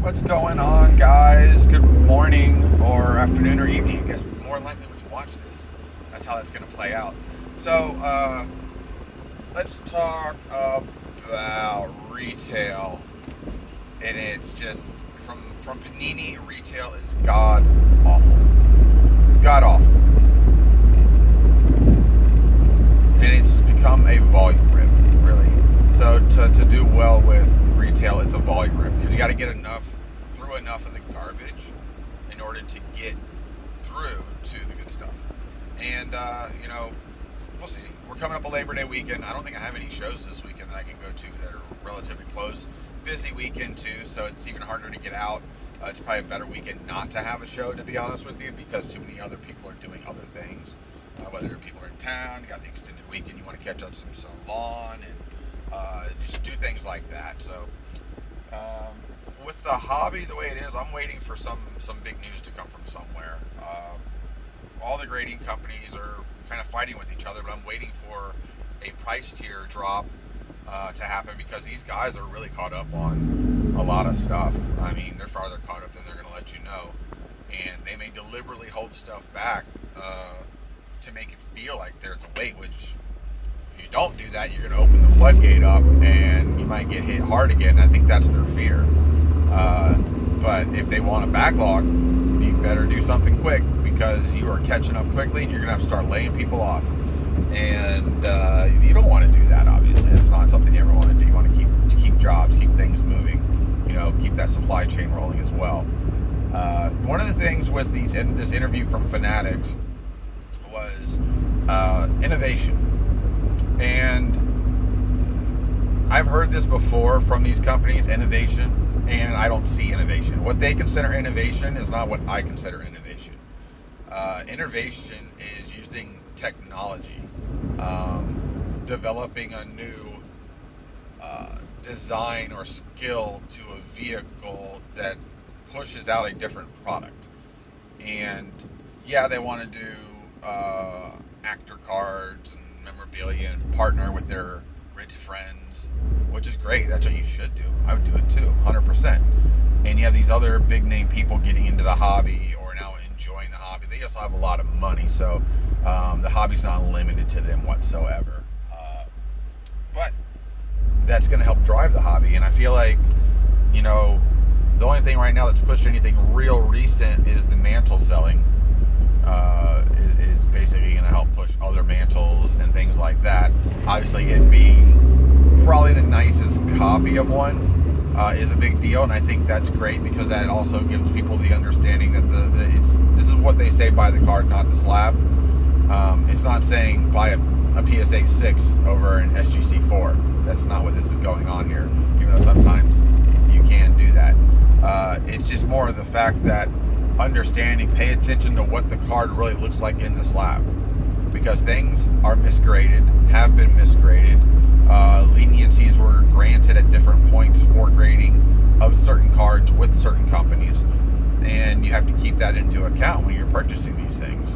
What's going on, guys? Good morning or afternoon or evening. I guess more than likely when you watch this, that's how that's going to play out. So, let's talk about retail. And it's just from Panini, retail is god awful. God awful. And it's become a volume rip, really. So to do well with retail, it's a volume rip because you got to get through enough of the garbage in order to get through to the good stuff. And we'll see. We're coming up a Labor Day weekend. I don't think I have any shows this weekend that I can go to that are relatively close. Busy weekend too, so it's even harder to get out. It's probably a better weekend not to have a show, to be honest with you, because too many other people are doing other things. Whether people are in town, you got the extended weekend, you want to catch up some salon and just do things like that. So with the hobby the way it is, I'm waiting for some big news to come from somewhere. All the grading companies are kind of fighting with each other, but I'm waiting for a price tier drop to happen because these guys are really caught up on a lot of stuff. I mean, they're farther caught up than they're going to let you know, and they may deliberately hold stuff back to make it feel like there's a wait, which if you don't do that, you're going to open the floodgate up and you might get hit hard again. I think that's their fear. But if they want a backlog, you better do something quick because you are catching up quickly and you're going to have to start laying people off. And you don't want to do that, obviously. It's not something you ever want to do. You want to keep jobs, keep things moving, keep that supply chain rolling as well. One of the things with this interview from Fanatics was innovation. And I've heard this before from these companies, innovation, and I don't see innovation. What they consider innovation is not what I consider innovation. Innovation is using technology, developing a new design or skill to a vehicle that pushes out a different product. And yeah, they want to do actor cards and memorabilia and partner with their rich friends, which is great. That's what you should do. I would do it too, 100%. And you have these other big name people getting into the hobby or now enjoying the hobby. They also have a lot of money, so the hobby's not limited to them whatsoever. But that's going to help drive the hobby. And I feel like, the only thing right now that's pushed anything real recent is the mantle selling. Is basically going to help push other mantles and things like that. Obviously, it being probably the nicest copy of one is a big deal, and I think that's great because that also gives people the understanding that this is what they say: buy the card, not the slab. It's not saying buy a PSA 6 over an SGC 4. That's not what this is going on here. Even though sometimes you can do that. It's just more of the fact that understanding, pay attention to what the card really looks like in the slab, because things are misgraded, have been misgraded. Leniencies were granted at different points for grading of certain cards with certain companies, and you have to keep that into account when you're purchasing these things.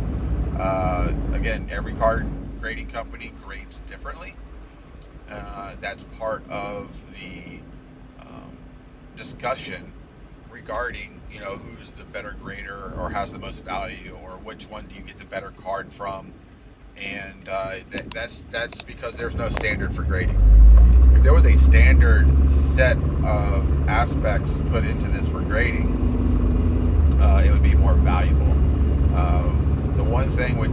Again, every card grading company grades differently. That's part of the discussion regarding who's the better grader or has the most value, or which one do you get the better card from. And that's because there's no standard for grading. If there was a standard set of aspects put into this for grading, it would be more valuable. The one thing with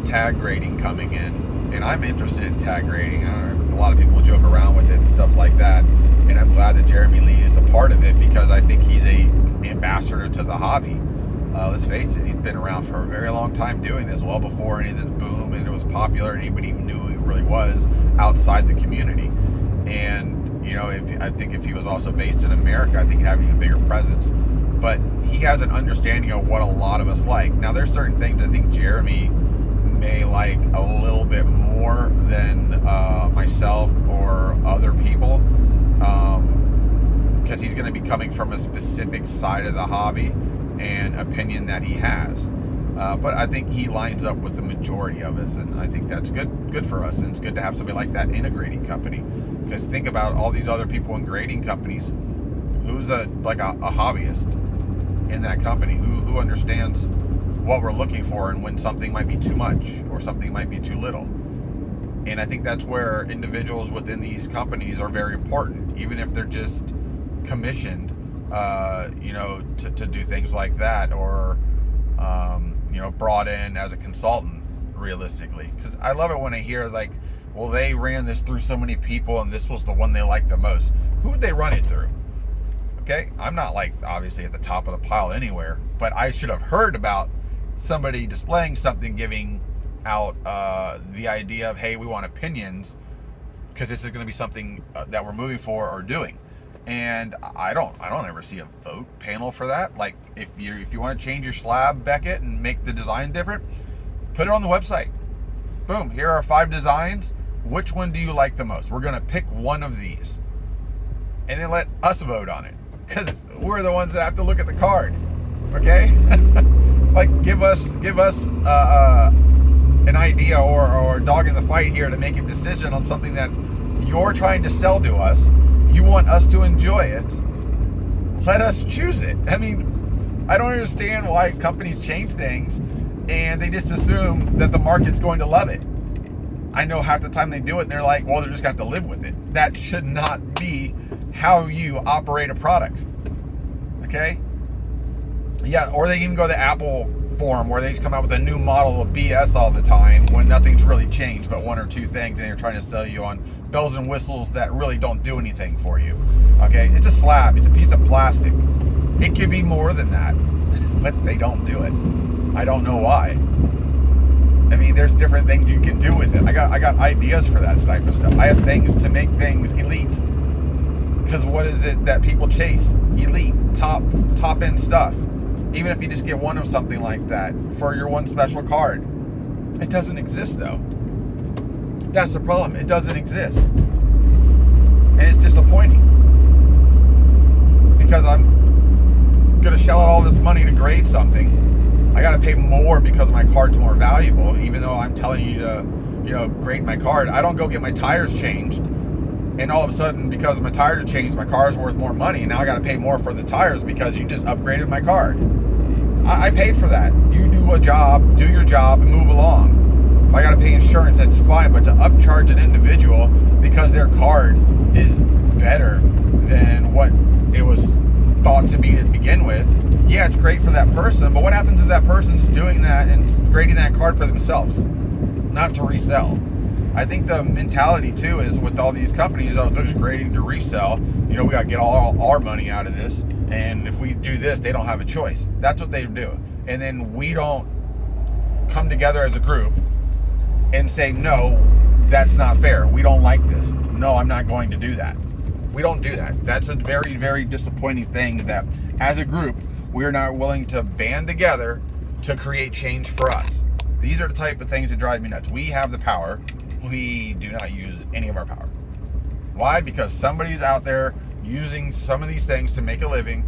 tag grading coming in, and I'm interested in tag grading. I don't know, a lot of people joke around with it and stuff like that, and I'm glad that Jeremy Lee is a part of it because I think he's a ambassador to the hobby. Let's face it, he's been around for a very long time doing this, well before any of this boom and it was popular and anybody even knew who he really was outside the community. And I think if he was also based in America, I think he'd have an even bigger presence. But he has an understanding of what a lot of us like. Now, there's certain things I think Jeremy may like a little bit more than myself or other people, because he's going to be coming from a specific side of the hobby and opinion that he has. But I think he lines up with the majority of us, and I think that's good for us. And it's good to have somebody like that in a grading company, because think about all these other people in grading companies who's a hobbyist in that company, who understands what we're looking for and when something might be too much or something might be too little. And I think that's where individuals within these companies are very important, even if they're just commissioned, to do things like that, or, brought in as a consultant, realistically. Because I love it when I hear, like, well, they ran this through so many people and this was the one they liked the most. Who would they run it through? Okay, I'm not, like, obviously at the top of the pile anywhere, but I should have heard about somebody displaying something, giving out the idea of, hey, we want opinions because this is going to be something that we're moving for or doing. And I don't ever see a vote panel for that. Like, if you want to change your slab, Beckett, and make the design different, put it on the website. Boom, here are 5 designs. Which one do you like the most? We're going to pick one of these, and then let us vote on it, because we're the ones that have to look at the card. Okay? Like, give us an idea or a dog in the fight here to make a decision on something that you're trying to sell to us. You want us to enjoy it. Let us choose it. I mean, I don't understand why companies change things and they just assume that the market's going to love it. I know half the time they do it and they're like, well, they're just going to have to live with it. That should not be how you operate a product. Okay? Yeah, or they even go the Apple form where they just come out with a new model of BS all the time when nothing's really changed but one or two things, and they're trying to sell you on bells and whistles that really don't do anything for you. Okay, it's a slab, it's a piece of plastic. It could be more than that, but they don't do it. I don't know why. I mean, there's different things you can do with it. I got ideas for that type of stuff. I have things to make things elite. Because what is it that people chase? Elite, top end stuff. Even if you just get one of something like that for your one special card. It doesn't exist, though. That's the problem. It doesn't exist. And it's disappointing. Because I'm going to shell out all this money to grade something. I got to pay more because my card's more valuable, even though I'm telling you to, grade my card. I don't go get my tires changed. And all of a sudden, because my tires are changed, my car's worth more money. And now I got to pay more for the tires because you just upgraded my card. I paid for that. You do your job, and move along. If I got to pay insurance, that's fine. But to upcharge an individual because their card is better than what it was thought to be to begin with, yeah, it's great for that person. But what happens if that person's doing that and grading that card for themselves, not to resell? I think the mentality too is with all these companies, they're just grading to resell. We got to get all our money out of this. And if we do this, they don't have a choice. That's what they do. And then we don't come together as a group and say, no, that's not fair. We don't like this. No, I'm not going to do that. We don't do that. That's a very, very disappointing thing that as a group, we're not willing to band together to create change for us. These are the type of things that drive me nuts. We have the power. We do not use any of our power. Why? Because somebody's out there using some of these things to make a living,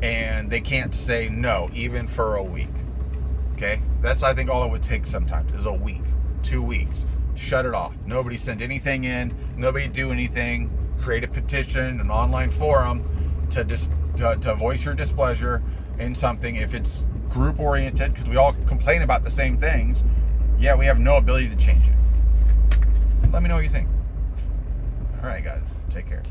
and they can't say no, even for a week. Okay? That's, I think, all it would take sometimes is a week, 2 weeks. Shut it off. Nobody send anything in. Nobody do anything. Create a petition, an online forum to voice your displeasure in something. If it's group oriented, because we all complain about the same things, yeah, we have no ability to change it. Let me know what you think. All right, guys. Take care.